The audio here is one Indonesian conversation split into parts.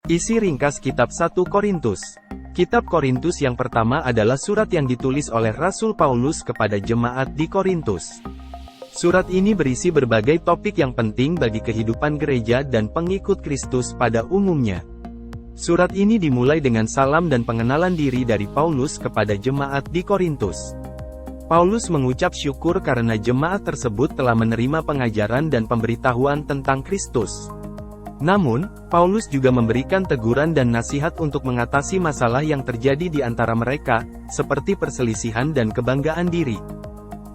Isi ringkas Kitab 1 Korintus. Kitab Korintus yang pertama adalah surat yang ditulis oleh Rasul Paulus kepada jemaat di Korintus. Surat ini berisi berbagai topik yang penting bagi kehidupan gereja dan pengikut Kristus pada umumnya. Surat ini dimulai dengan salam dan pengenalan diri dari Paulus kepada jemaat di Korintus. Paulus mengucap syukur karena jemaat tersebut telah menerima pengajaran dan pemberitahuan tentang Kristus. Namun, Paulus juga memberikan teguran dan nasihat untuk mengatasi masalah yang terjadi di antara mereka, seperti perselisihan dan kebanggaan diri.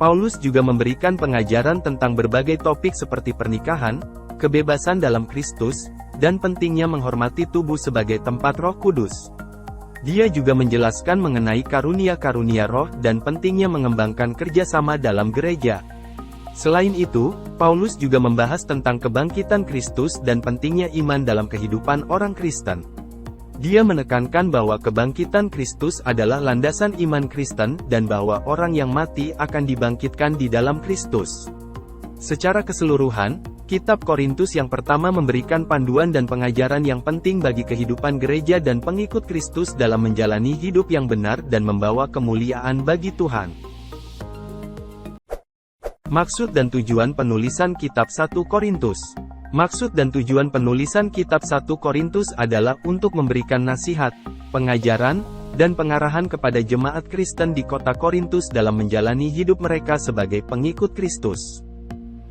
Paulus juga memberikan pengajaran tentang berbagai topik seperti pernikahan, kebebasan dalam Kristus, dan pentingnya menghormati tubuh sebagai tempat Roh Kudus. Dia juga menjelaskan mengenai karunia-karunia roh dan pentingnya mengembangkan kerjasama dalam gereja. Selain itu, Paulus juga membahas tentang kebangkitan Kristus dan pentingnya iman dalam kehidupan orang Kristen. Dia menekankan bahwa kebangkitan Kristus adalah landasan iman Kristen dan bahwa orang yang mati akan dibangkitkan di dalam Kristus. Secara keseluruhan, Kitab Korintus yang pertama memberikan panduan dan pengajaran yang penting bagi kehidupan gereja dan pengikut Kristus dalam menjalani hidup yang benar dan membawa kemuliaan bagi Tuhan. Maksud dan tujuan penulisan Kitab 1 Korintus. Maksud dan tujuan penulisan Kitab 1 Korintus adalah untuk memberikan nasihat, pengajaran, dan pengarahan kepada jemaat Kristen di kota Korintus dalam menjalani hidup mereka sebagai pengikut Kristus.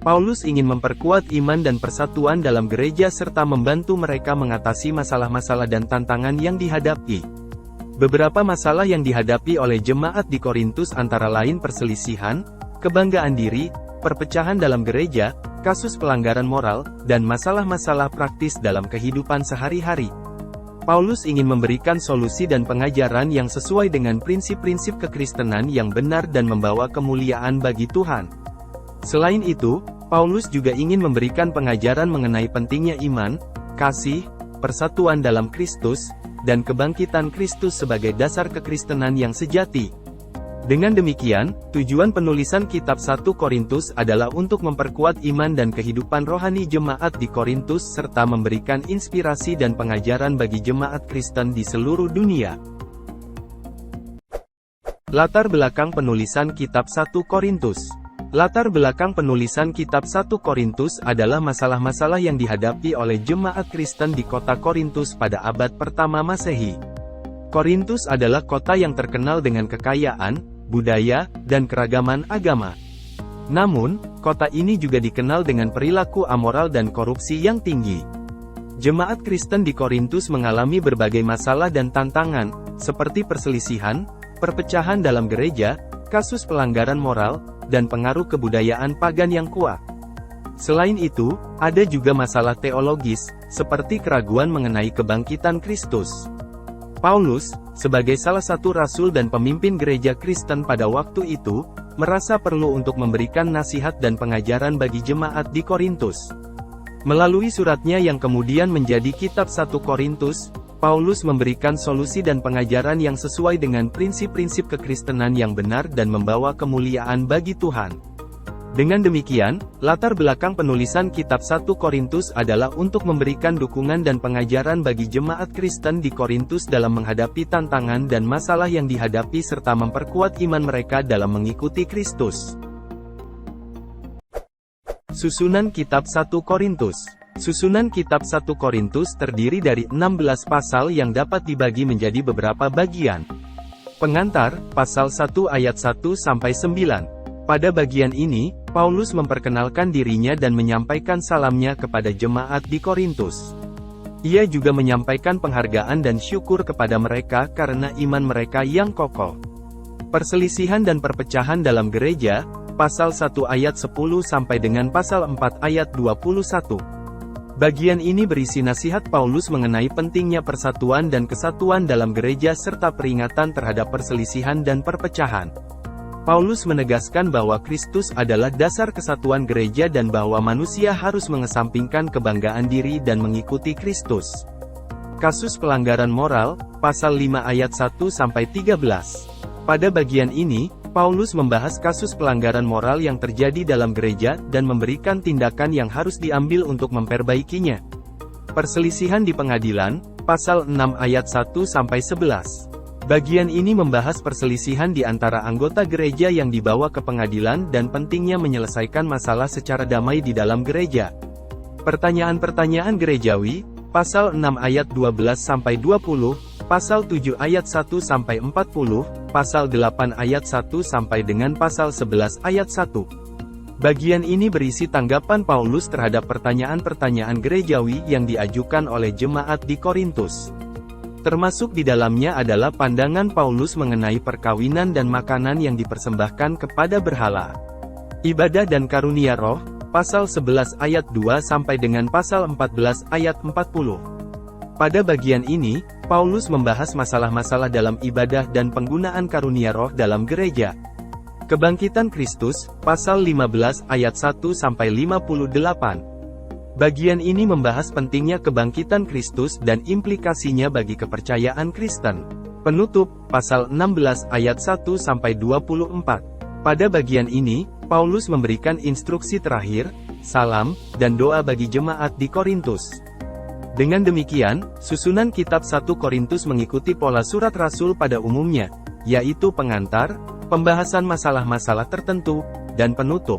Paulus ingin memperkuat iman dan persatuan dalam gereja serta membantu mereka mengatasi masalah-masalah dan tantangan yang dihadapi. Beberapa masalah yang dihadapi oleh jemaat di Korintus antara lain perselisihan, kebanggaan diri, perpecahan dalam gereja, kasus pelanggaran moral, dan masalah-masalah praktis dalam kehidupan sehari-hari. Paulus ingin memberikan solusi dan pengajaran yang sesuai dengan prinsip-prinsip kekristenan yang benar dan membawa kemuliaan bagi Tuhan. Selain itu, Paulus juga ingin memberikan pengajaran mengenai pentingnya iman, kasih, persatuan dalam Kristus, dan kebangkitan Kristus sebagai dasar kekristenan yang sejati. Dengan demikian, tujuan penulisan Kitab 1 Korintus adalah untuk memperkuat iman dan kehidupan rohani jemaat di Korintus serta memberikan inspirasi dan pengajaran bagi jemaat Kristen di seluruh dunia. Latar belakang penulisan Kitab 1 Korintus. Latar belakang penulisan Kitab 1 Korintus adalah masalah-masalah yang dihadapi oleh jemaat Kristen di kota Korintus pada abad pertama Masehi. Korintus adalah kota yang terkenal dengan kekayaan, budaya, dan keragaman agama. Namun, kota ini juga dikenal dengan perilaku amoral dan korupsi yang tinggi. Jemaat Kristen di Korintus mengalami berbagai masalah dan tantangan, seperti perselisihan, perpecahan dalam gereja, kasus pelanggaran moral, dan pengaruh kebudayaan pagan yang kuat. Selain itu, ada juga masalah teologis, seperti keraguan mengenai kebangkitan Kristus. Paulus, sebagai salah satu rasul dan pemimpin gereja Kristen pada waktu itu, merasa perlu untuk memberikan nasihat dan pengajaran bagi jemaat di Korintus. Melalui suratnya yang kemudian menjadi Kitab 1 Korintus, Paulus memberikan solusi dan pengajaran yang sesuai dengan prinsip-prinsip kekristenan yang benar dan membawa kemuliaan bagi Tuhan. Dengan demikian, latar belakang penulisan Kitab 1 Korintus adalah untuk memberikan dukungan dan pengajaran bagi jemaat Kristen di Korintus dalam menghadapi tantangan dan masalah yang dihadapi serta memperkuat iman mereka dalam mengikuti Kristus. Susunan Kitab 1 Korintus. Susunan Kitab 1 Korintus terdiri dari 16 pasal yang dapat dibagi menjadi beberapa bagian. Pengantar, pasal 1 ayat 1-9. Pada bagian ini, Paulus memperkenalkan dirinya dan menyampaikan salamnya kepada jemaat di Korintus. Ia juga menyampaikan penghargaan dan syukur kepada mereka karena iman mereka yang kokoh. Perselisihan dan perpecahan dalam gereja, pasal 1 ayat 10 sampai dengan pasal 4 ayat 21. Bagian ini berisi nasihat Paulus mengenai pentingnya persatuan dan kesatuan dalam gereja serta peringatan terhadap perselisihan dan perpecahan. Paulus menegaskan bahwa Kristus adalah dasar kesatuan gereja dan bahwa manusia harus mengesampingkan kebanggaan diri dan mengikuti Kristus. Kasus pelanggaran moral, pasal 5 ayat 1-13. Pada bagian ini, Paulus membahas kasus pelanggaran moral yang terjadi dalam gereja dan memberikan tindakan yang harus diambil untuk memperbaikinya. Perselisihan di pengadilan, pasal 6 ayat 1-11. Bagian ini membahas perselisihan di antara anggota gereja yang dibawa ke pengadilan dan pentingnya menyelesaikan masalah secara damai di dalam gereja. Pertanyaan-pertanyaan gerejawi, pasal 6 ayat 12-20, pasal 7 ayat 1-40, pasal 8 ayat 1 sampai dengan pasal 11 ayat 1. Bagian ini berisi tanggapan Paulus terhadap pertanyaan-pertanyaan gerejawi yang diajukan oleh jemaat di Korintus. Termasuk di dalamnya adalah pandangan Paulus mengenai perkawinan dan makanan yang dipersembahkan kepada berhala. Ibadah dan karunia roh, pasal 11 ayat 2 sampai dengan pasal 14 ayat 40. Pada bagian ini, Paulus membahas masalah-masalah dalam ibadah dan penggunaan karunia roh dalam gereja. Kebangkitan Kristus, pasal 15 ayat 1 sampai 58. Bagian ini membahas pentingnya kebangkitan Kristus dan implikasinya bagi kepercayaan Kristen. Penutup, pasal 16 ayat 1-24. Pada bagian ini, Paulus memberikan instruksi terakhir, salam, dan doa bagi jemaat di Korintus. Dengan demikian, susunan kitab 1 Korintus mengikuti pola surat rasul pada umumnya, yaitu pengantar, pembahasan masalah-masalah tertentu, dan penutup.